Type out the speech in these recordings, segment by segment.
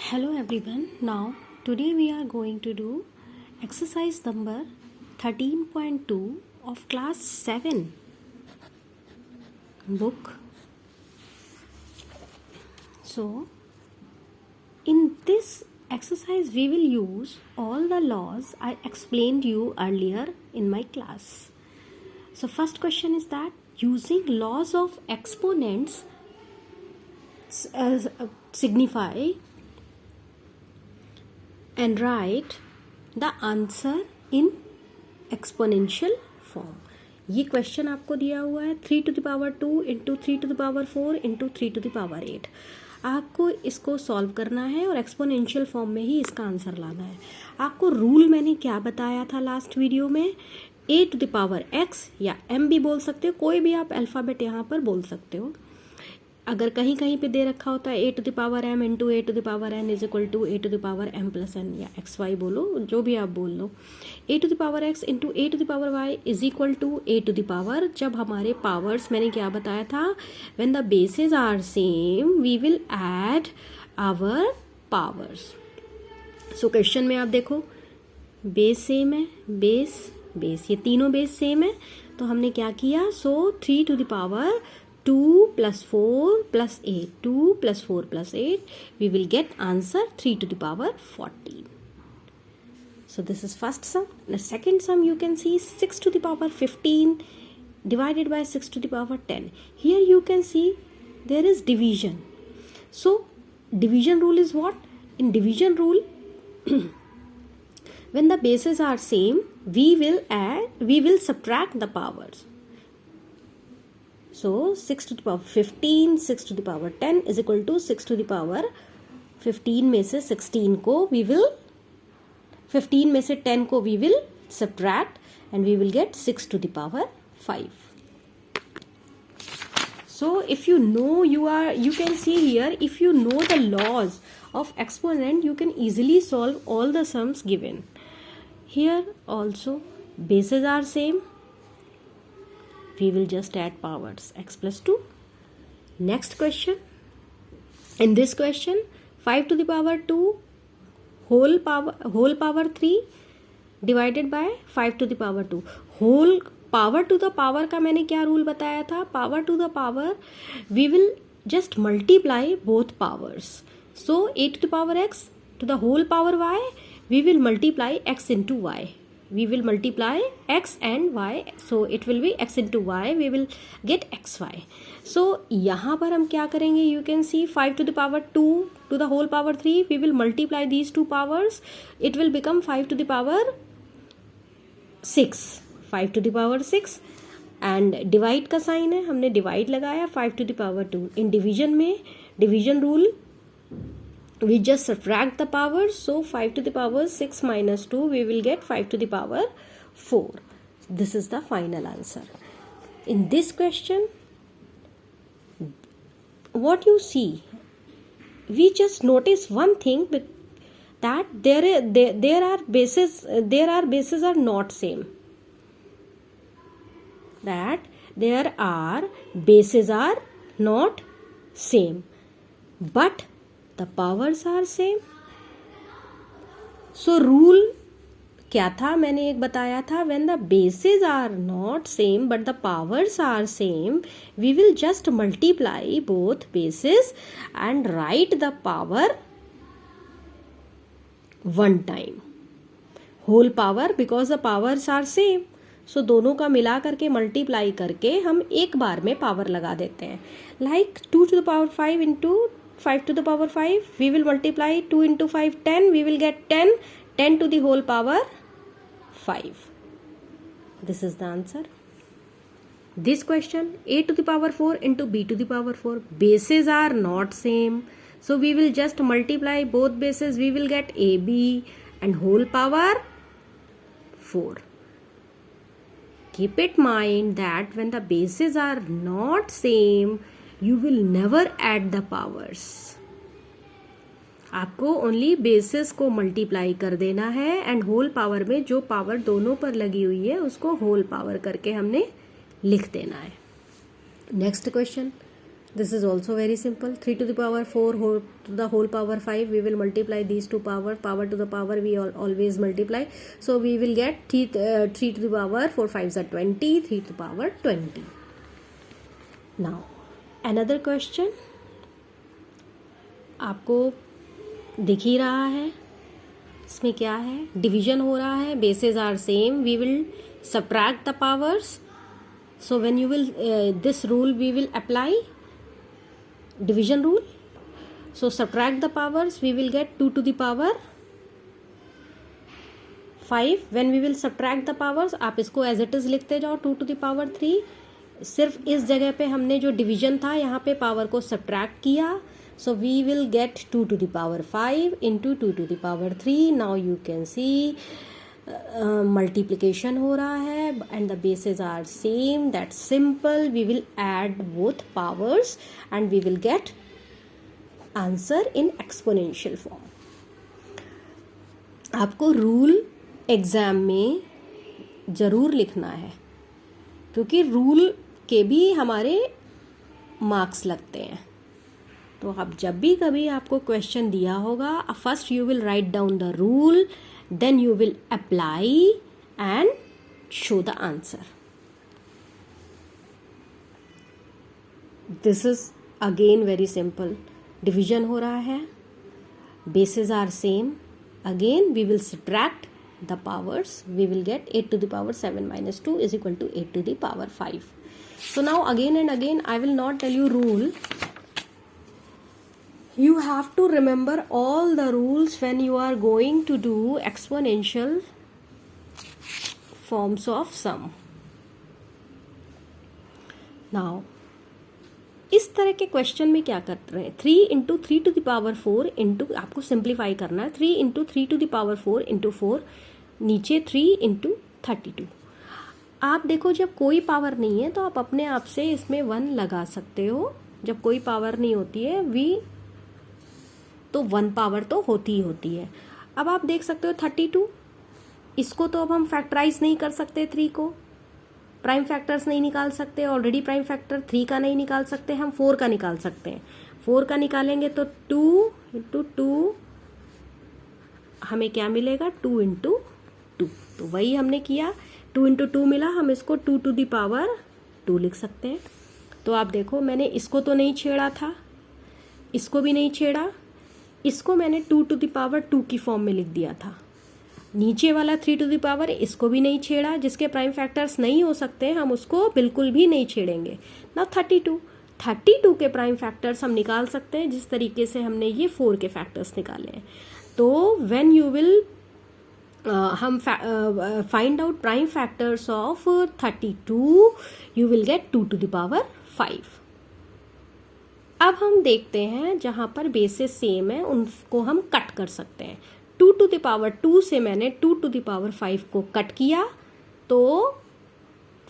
Hello everyone. Now today we are going to do exercise number 13.2 of class 7 book. So in this exercise we will use all the laws I explained you earlier in my class. So first question is that using laws of exponents signify and write the answer in exponential form. ये question आपको दिया हुआ है 3 to the power 2 into 3 to the power 4 into 3 to the power 8. आपको इसको solve करना है और एक्सपोनेंशियल फॉर्म में ही इसका आंसर लाना है. आपको रूल मैंने क्या बताया था लास्ट वीडियो में, a to the power x या m भी बोल सकते हो, कोई भी आप अल्फ़ाबेट यहाँ पर बोल सकते हो. अगर कहीं कहीं पे दे रखा होता है a to the power m into a to the power n is equal to a to the power m plus n या एक्स वाई बोलो, जो भी आप बोल लो. a to the power x into a to the power y is equal to a to the power. जब हमारे powers मैंने क्या बताया था, when the bases are same we will add our powers. So question में आप देखो base same है, बेस बेस ये तीनों बेस सेम है, तो हमने क्या किया, सो 3 to the power 2 plus 4 plus 8, 2 plus 4 plus 8, we will get answer 3 to the power 14. So this is first sum. The second sum you can see 6 to the power 15 divided by 6 to the power 10. Here you can see there is division. So division rule is what? In division rule when the bases are same we will subtract the powers. So 6 to the power 15, 6 to the power 10 is equal to 6 to the power 15 में से 16 को we will 15 में से 10 को we will subtract and we will get 6 to the power 5. So if you know you can see here, if you know the laws of exponent you can easily solve all the sums given. Here also bases are same, we will just add powers x plus 2. Next question, in this question 5 to the power 2 whole power 3 divided by 5 to the power 2 whole power to the power का मैंने क्या rule बताया था, power to the power we will just multiply both powers. So a to the power x to the whole power y we will multiply x into y. We will multiply x and y, so it will be x into y, we will get xy. So यहाँ पर हम क्या करेंगे, you can see 5 to the power 2 to the whole power 3 we will multiply these two powers, it will become 5 to the power 6, 5 to the power 6 and divide का sign है, हमने divide लगाया 5 to the power 2. In division में division rule we just subtract the powers, so 5 to the power 6 minus 2 we will get 5 to the power 4. This is the final answer. In this question what you see, we just notice one thing, that there are bases are not same, that there are bases are not same but the powers are same. So rule क्या था, मैंने एक बताया था, when the bases are not same but the powers are same we will just multiply both bases and write the power one time. Whole power because the powers are same, so दोनों का मिला करके multiply करके हम एक बार में power लगा देते हैं. Like 2 to the power 5 into 5 to the power 5 we will multiply 2 into 5 10, we will get 10 to the whole power 5. This is the answer. This question a to the power 4 into b to the power 4, bases are not same, so we will just multiply both bases, we will get ab and whole power 4. Keep it mind that when the bases are not same you will never add the powers. आपको only basis को multiply कर देना है and whole power में जो power दोनों पर लगी हुई है उसको होल पावर करके हमने लिख देना है. Next question This is also very simple. 3 to the power 4 to the whole power 5. We will multiply these two power to the power we always multiply. So we will get 3 to the power 4 5s are 20. 3 to the power 20. Now another question. आपको दिख ही रहा है इसमें क्या है, division हो रहा है, bases are same. We will subtract the powers. So when you will this rule we will apply, division rule. So subtract the powers, we will get 2 to the power 5. When we will subtract the powers, आप इसको as it is लिखते जाओ 2 to the power 3. सिर्फ इस जगह पे हमने जो डिवीजन था यहाँ पे पावर को subtract किया. So we will get 2 to the power 5 into 2 to the power 3. Now you can see multiplication हो रहा है and the bases are same. That's simple. We will add both powers and we will get answer in exponential form. आपको rule exam में ज़रूर लिखना है क्योंकि rule के भी हमारे मार्क्स लगते हैं. तो आप जब भी कभी आपको क्वेश्चन दिया होगा, first you will write down the rule, then you will apply and show the answer. This is again very simple. Division हो रहा है, bases are same. Again we will subtract the powers. We will get 8 to the power 7 minus 2 is equal to 8 to the power 5. So now again and again I will not tell you rule. You have to remember all the rules when you are going to do exponential forms of sum. Now इस तरह के question में क्या कर रहे हैं, 3 into 3 to the power 4 into, आपको simplify करना है, 3 into 3 to the power 4 into 4, नीचे 3 इंटू 32. आप देखो जब कोई पावर नहीं है तो आप अपने आप से इसमें 1 लगा सकते हो. जब कोई पावर नहीं होती है तो 1 पावर तो होती ही होती है. अब आप देख सकते हो 32, इसको तो अब हम फैक्टराइज नहीं कर सकते, 3 को प्राइम फैक्टर्स नहीं निकाल सकते. ऑलरेडी प्राइम फैक्टर 3 का नहीं निकाल सकते, हम 4 का निकाल सकते हैं. 4 का निकालेंगे तो 2 इंटू 2 हमें क्या मिलेगा, 2 इंटू 2. तो वही हमने किया, 2 इंटू 2 मिला, हम इसको 2 टू द पावर 2 लिख सकते हैं. तो आप देखो मैंने इसको तो नहीं छेड़ा था, इसको भी नहीं छेड़ा, इसको मैंने 2 टू द पावर 2 की फॉर्म में लिख दिया था. नीचे वाला 3 टू द पावर इसको भी नहीं छेड़ा, जिसके प्राइम फैक्टर्स नहीं हो सकते हम उसको बिल्कुल भी नहीं छेड़ेंगे ना. 32 के प्राइम फैक्टर्स हम निकाल सकते हैं जिस तरीके से हमने ये 4 के फैक्टर्स निकाले हैं. तो व्हेन यू विल हम find out prime factors of 32 you will get 2 to the power 5. अब हम देखते हैं जहां पर बेसेस सेम है उनको हम कट कर सकते हैं. 2 टू द पावर 2 से मैंने 2 टू द पावर 5 को कट किया तो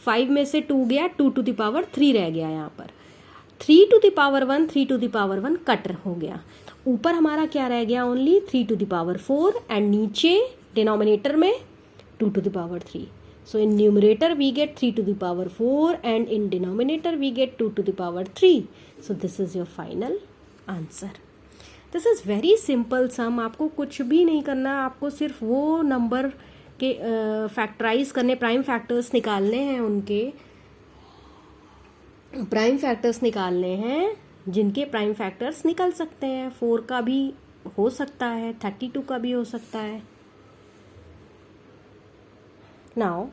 5 में से 2 गया, 2 टू द पावर 3 रह गया. यहाँ पर 3 to the power 1, 3 to the power 1 cut हो गया. ऊपर हमारा क्या रह गया, only 3 to the power 4 and नीचे डिनोमिनेटर में 2 to the power 3. So in numerator we get 3 to the power 4 and in denominator we get 2 to the power 3. So this is your final answer. This is very simple sum. आपको कुछ भी नहीं करना, आपको सिर्फ वो number के factorise करने, प्राइम फैक्टर्स निकालने हैं, उनके प्राइम फैक्टर्स निकालने हैं जिनके प्राइम फैक्टर्स निकल सकते हैं. 4 का भी हो सकता है, 32 का भी हो सकता है. Now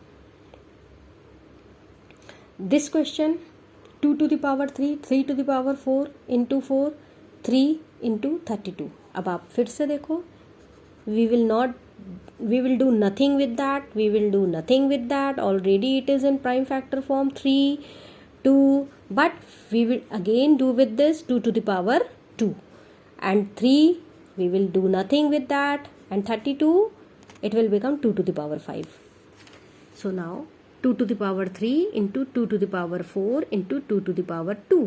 this question 2 to the power 3, 3 to the power 4 into 4, 3 into 32. अब आप फिर से देखो, we will do nothing with that, we will do nothing with that. Already it is in prime factor form 3, 2, but we will again do with this 2 to the power 2 and 3 we will do nothing with that, and 32 it will become 2 to the power 5. So now 2 to the power 3 into 2 to the power 4 into 2 to the power 2.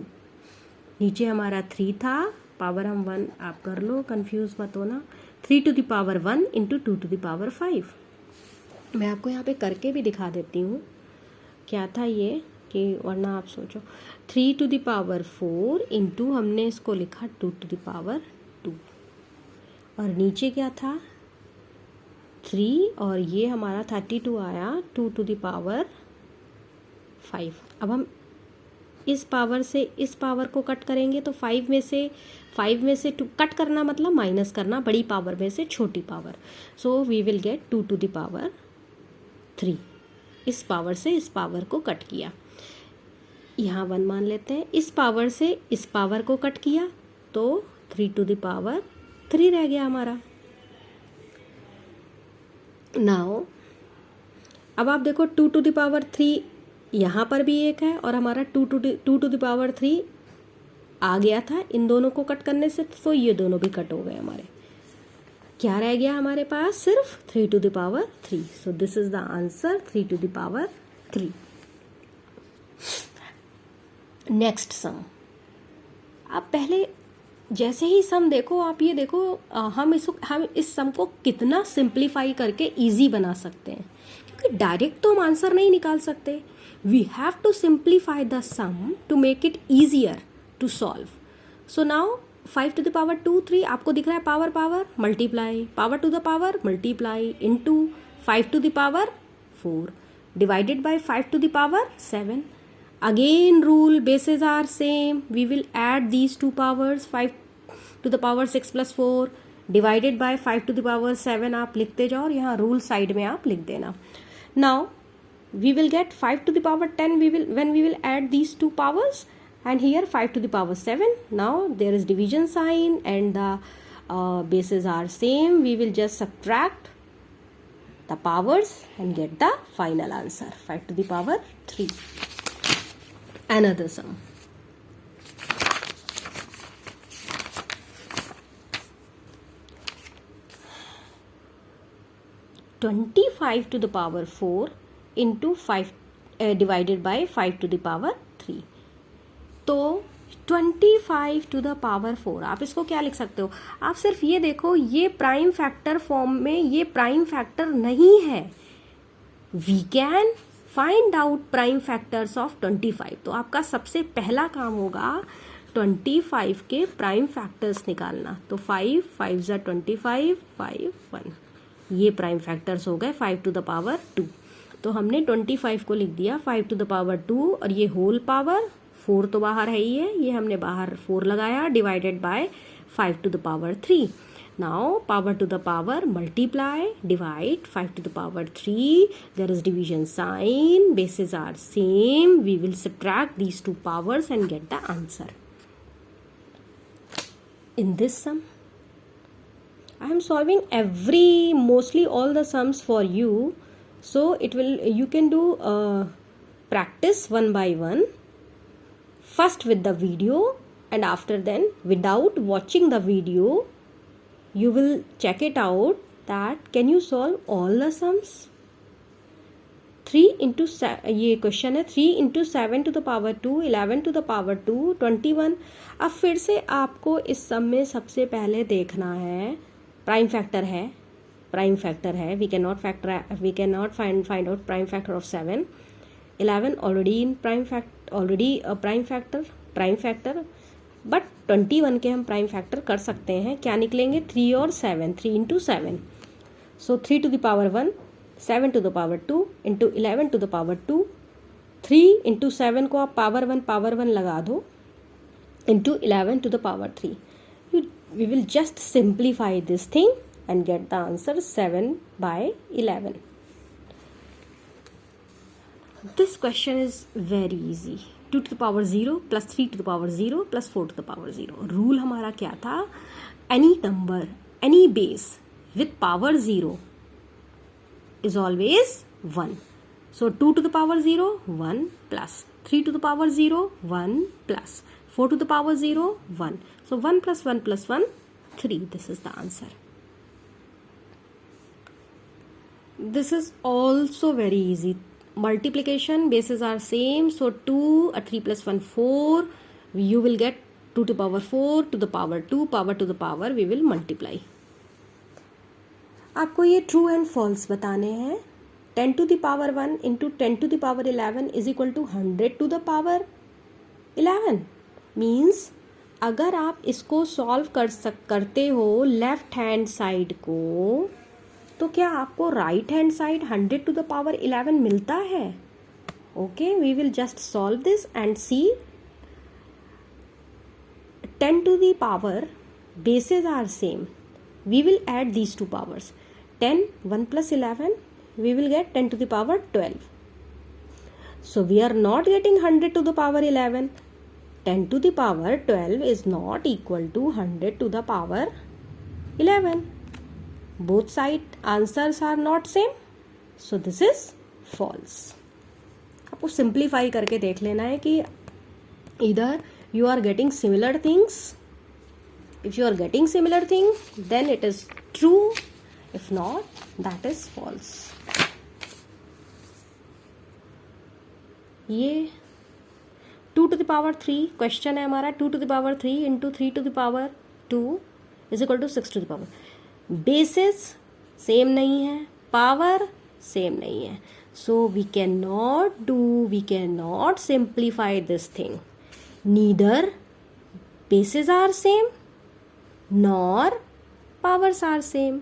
नीचे हमारा 3 था, power हम 1 आप कर लो, confuse मत होना. 3 to the power 1 into 2 to the power 5. मैं आपको यहाँ पे करके भी दिखा देती हूँ. क्या था ये, कि वरना आप सोचो 3 टू द पावर 4 इंटू हमने इसको लिखा 2 टू द पावर 2 और नीचे क्या था 3 और ये हमारा 32 आया 2 टू द पावर 5। अब हम इस पावर से इस पावर को कट करेंगे तो 5 में से 2 कट करना मतलब माइनस करना, बड़ी पावर में से छोटी power. So we will get 2 to the power 3। इस पावर से इस पावर को कट किया, यहाँ 1 मान लेते हैं। इस पावर से इस पावर को कट किया तो 3 टू द पावर 3 रह गया हमारा। नाउ अब आप देखो 2 टू द पावर 3 यहाँ पर भी एक है और हमारा 2 टू द पावर 3 आ गया था इन दोनों को कट करने से, तो ये दोनों भी कट हो गए हमारे। क्या रह गया हमारे पास? सिर्फ 3 to the power 3। So this is the answer 3 to the power 3। Next sum. आप पहले जैसे ही सम देखो आप ये देखो हम इस सम को कितना सिंप्लीफाई करके इजी बना सकते हैं, क्योंकि डायरेक्ट तो हम आंसर नहीं निकाल सकते। We have to simplify the sum to make it easier to solve. So now 5 to the power 2 3 आपको दिख रहा है power multiply, power to the power multiply into 5 to the power 4 divided by 5 to the power 7। Again rule bases are same. We will add these two powers 5 to the power 6 plus 4 divided by 5 to the power 7 आप लिखते जाओ और यहाँ rule side में आप लिख देना। Now we will get 5 to the power 10 when we will add these two powers, and here 5 to the power 7. Now there is division sign and the bases are same. We will just subtract the powers and get the final answer 5 to the power 3. Another sum. (25 to the power 4 into 5 divided by 5 to the power 3. तो 25 to the power 4 आप इसको क्या लिख सकते हो? आप सिर्फ ये देखो, ये प्राइम फैक्टर फॉर्म में ये प्राइम फैक्टर नहीं है। We can find out prime factors of 25। तो आपका सबसे पहला काम होगा 25 के प्राइम फैक्टर्स निकालना। तो 5 5 ज़ा 25 5 1 ये प्राइम फैक्टर्स हो गए 5 टू द पावर 2। तो हमने 25 को लिख दिया 5 टू द पावर 2 और ये होल पावर 4 तो बाहर है ही है, ये हमने बाहर 4 लगाया divided by 5 to the power 3। Now power to the power multiply divide 5 to the power 3. There is division sign, bases are same. We will subtract these two powers and get the answer. In this sum I am solving mostly all the sums for you, so you can do practice one by one, first with the video and after then without watching the video you will check it out that can you solve all the sums. 3 into ये question है 3 into 7 to the power 2 11 to the power 2 21। अब फिर से आपको इस सम में सबसे पहले देखना है प्राइम फैक्टर है। We can not find out prime factor of 7। 11 already in prime factor but 21 के हम प्राइम फैक्टर कर सकते हैं। क्या निकलेंगे? 3 और 7 3 into 7। So 3 to the power 1 7 to the power 2 into 11 to the power 2 3 into 7 को आप पावर 1 लगा दो into 11 to the power 3। We will just simplify this thing and get the answer 7 by 11। This question is very easy. 2 to the power 0 plus 3 to the power 0 plus 4 to the power 0। Rule हमारा क्या था? Any number any base with power 0 is always 1। So 2 to the power 0 1 plus 3 to the power 0 1 plus 4 to the power 0 1। So 1 plus 1 plus 1 3। This is the answer. This is also very easy. Multiplication bases are same, so 2 3 plus 1 4। You will get 2 to the power 4 to the power 2 power to the power we will multiply। आपको ये true and false बताने हैं 10 to the power 1 into 10 to the power 11 is equal to 100 to the power 11 means अगर आप इसको solve करते हो left hand side को तो क्या आपको right hand side 100 to the power 11 मिलता है? Okay, we will just solve this and see 10 to the power bases are same. We will add these two powers. 10, 1 plus 11, we will get 10 to the power 12. So we are not getting 100 to the power 11. 10 to the power 12 is not equal to 100 to the power 11. Both side answers are not same. So this is false. आपको simplify करके देख लेना है कि either you are getting similar things. If you are getting similar thing, then it is true. If not, that is false. ये 2 to the power 3 question है हमारा. 2 to the power 3 into 3 to the power 2 is equal to 6 to the power. Basis same नहीं है, power same नहीं है. So we cannot simplify this thing. Neither bases are same nor powers are same.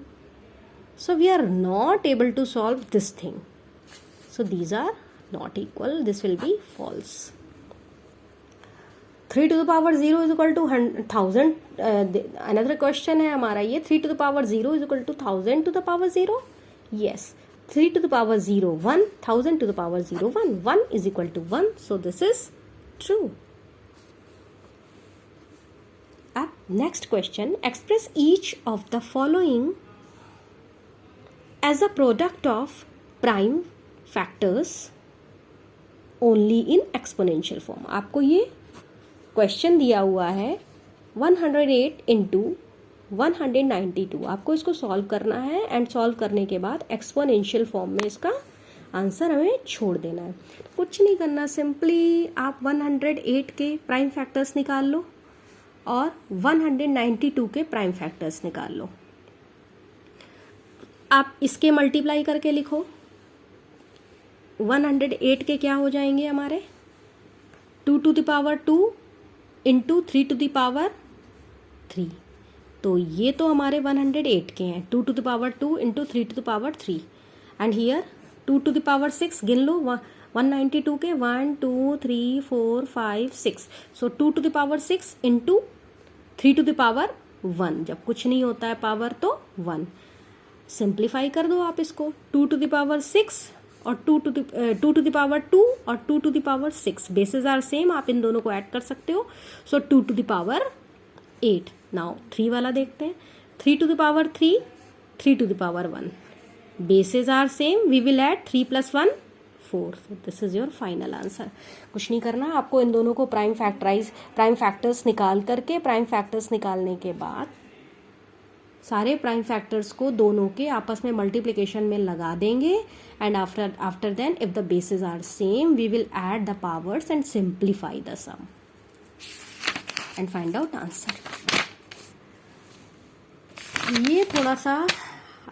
So we are not able to solve this thing. So these are not equal. This will be false. 3 to the power 0 is equal to 1000. Another question है हमारा ये 3 to the power 0 is equal to 1000 to the power 0. Yes. 3 to the power 0 1, 1000 to the power 0 1. 1 is equal to 1. So this is true. Next question, express each of the following as a product of prime factors only in exponential form. आपको ये question दिया हुआ है 108 into 192. आपको इसको solve करना है and solve करने के बाद एक्सपोनेंशियल फॉर्म में इसका आंसर हमें छोड़ देना है. कुछ नहीं करना, सिंपली आप 108 के प्राइम फैक्टर्स निकाल लो और 192 के प्राइम फैक्टर्स निकाल लो. आप इसके मल्टीप्लाई करके लिखो. 108 के क्या हो जाएंगे हमारे 2 to the power 2 into 3 to the power 3. तो ये तो हमारे 108 के हैं. 2 to the power 2 into 3 to the power 3 and here 2 to the power 6 गिन लो. 192 के 1 2 3 4 5 6. सो 2 to the power 6 into 3 to the power 1. जब कुछ नहीं होता है पावर तो 1. सिंप्लीफाई कर दो आप इसको. 2 to the power 6 और 2 to the power 2 और 2 to the power 6. Basis are same, आप इन दोनों को ऐड कर सकते हो. So 2 to the power 8. Now 3 वाला देखते हैं. 3 to the power 3, 3 to the power 1. Basis are same, we will add 3 plus 1 4. This is your final answer. कुछ नहीं करना, आपको इन दोनों को प्राइम फैक्टर्स निकाल करके प्राइम फैक्टर्स निकालने के बाद सारे प्राइम फैक्टर्स को दोनों के आपस में मल्टीप्लिकेशन में लगा देंगे and after then if the basis are same we will add the powers and simplify the sum and find out answer. ये थोड़ा सा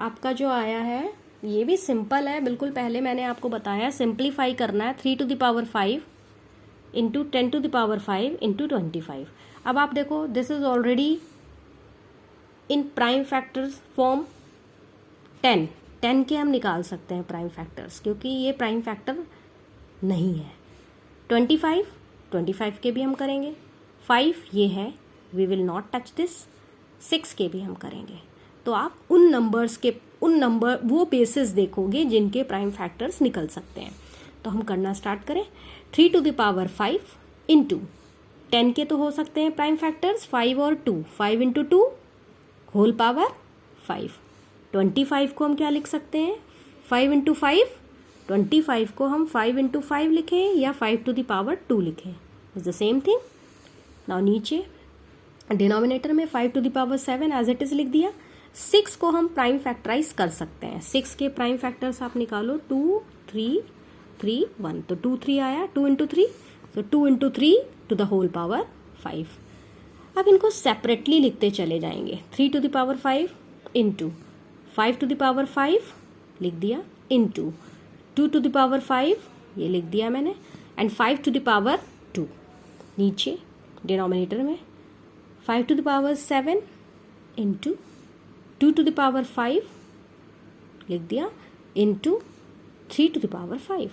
आपका जो आया है ये भी सिंपल है बिल्कुल. पहले मैंने आपको बताया सिंप्लीफाई करना है. 3 to the power 5 into 10 to the power 5 into 25. अब आप देखो this is already in prime factors form. 10 के हम निकाल सकते हैं प्राइम फैक्टर्स क्योंकि ये प्राइम फैक्टर नहीं है. 25 के भी हम करेंगे. 5 ये है, we will not touch this. 6 के भी हम करेंगे. तो आप उन नंबर वो बेसिस देखोगे जिनके प्राइम फैक्टर्स निकल सकते हैं. तो हम करना स्टार्ट करें. 3 to the power 5 इंटू 10 के तो हो सकते हैं प्राइम फैक्टर्स 5 और 2. 5 इंटू 2 होल पावर 5. 25 को हम क्या लिख सकते हैं 5 इंटू 5. 25 को हम 5 इंटू 5 लिखें या 5 to the power 2 लिखें. Is the same thing. Now नीचे डिनोमिनेटर में 5 to the power 7 as it is लिख दिया. 6 को हम प्राइम फैक्टराइज कर सकते हैं. 6 के प्राइम फैक्टर्स आप निकालो. 2 3 3 1. तो 2 3 आया. 2 इंटू 3 तो 2 into 3 to the whole power 5. अब इनको सेपरेटली लिखते चले जाएंगे. 3 to the power 5 into 5 to the power 5 लिख दिया इंटू 2 to the power 5 ये लिख दिया मैंने, एंड 5 to the power 2 नीचे डिनोमिनेटर में, 5 to the power 7 into 2 to the power 5 लिख दिया इंटू 3 to the power 5।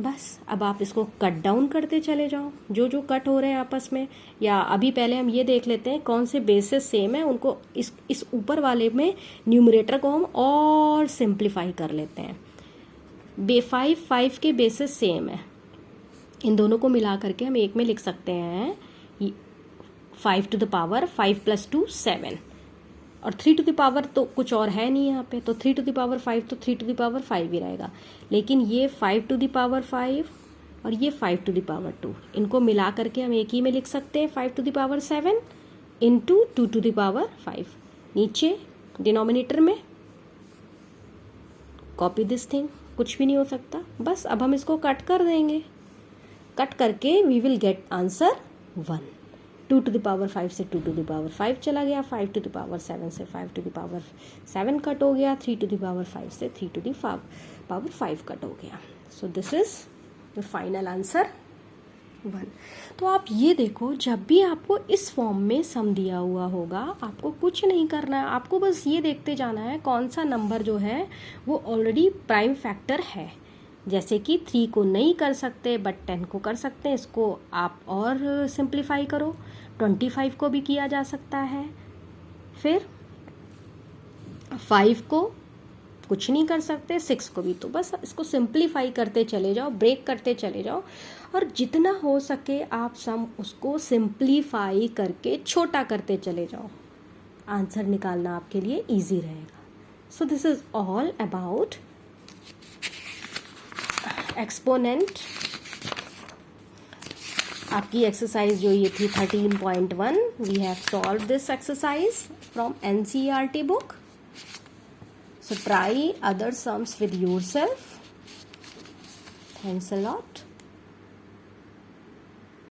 बस अब आप इसको कट डाउन करते चले जाओ, जो जो कट हो रहे हैं आपस में, या अभी पहले हम ये देख लेते हैं कौन से बेसिस सेम है, उनको इस ऊपर वाले में न्यूमरेटर को हम और सिंप्लीफाई कर लेते हैं। 5 के बेसिस सेम है, इन दोनों को मिला करके हम एक में लिख सकते हैं 5 to the power 5 + 2 7, और 3 to the power तो कुछ और है नहीं यहाँ पे, तो 3 to the power 5 तो 3 to the power 5 ही रहेगा, लेकिन ये 5 to the power 5 और ये 5 to the power 2, इनको मिला करके हम एक ही में लिख सकते हैं 5 to the power 7 into 2 to the power 5 नीचे डिनोमिनेटर में, कॉपी दिस थिंग, कुछ भी नहीं हो सकता। बस अब हम इसको कट कर देंगे, कट करके we will get answer 1। 2 to the power 5 से 2 to the power 5 चला गया, 5 to the power 7 से 5 to the power 7 कट हो गया, 3 to the power 5 से 3 to the power 5 कट हो गया। सो this is the final answer 1। तो आप ये देखो, जब भी आपको इस फॉर्म में सम दिया हुआ होगा आपको कुछ नहीं करना है, आपको बस ये देखते जाना है कौन सा नंबर जो है वो ऑलरेडी प्राइम फैक्टर है। जैसे कि 3 को नहीं कर सकते बट 10 को कर सकते हैं, इसको आप और सिंप्लीफाई करो, 25 को भी किया जा सकता है, फिर 5 को कुछ नहीं कर सकते, 6 को भी। तो बस इसको सिंप्लीफाई करते चले जाओ, ब्रेक करते चले जाओ, और जितना हो सके आप सम उसको सिंप्लीफाई करके छोटा करते चले जाओ, आंसर निकालना आपके लिए इजी रहेगा। So this is all about exponent. आपकी एक्सरसाइज जो ये थी 13.1, we have solve this exercise from NCERT book. So try other sums with yourself. Thanks a lot.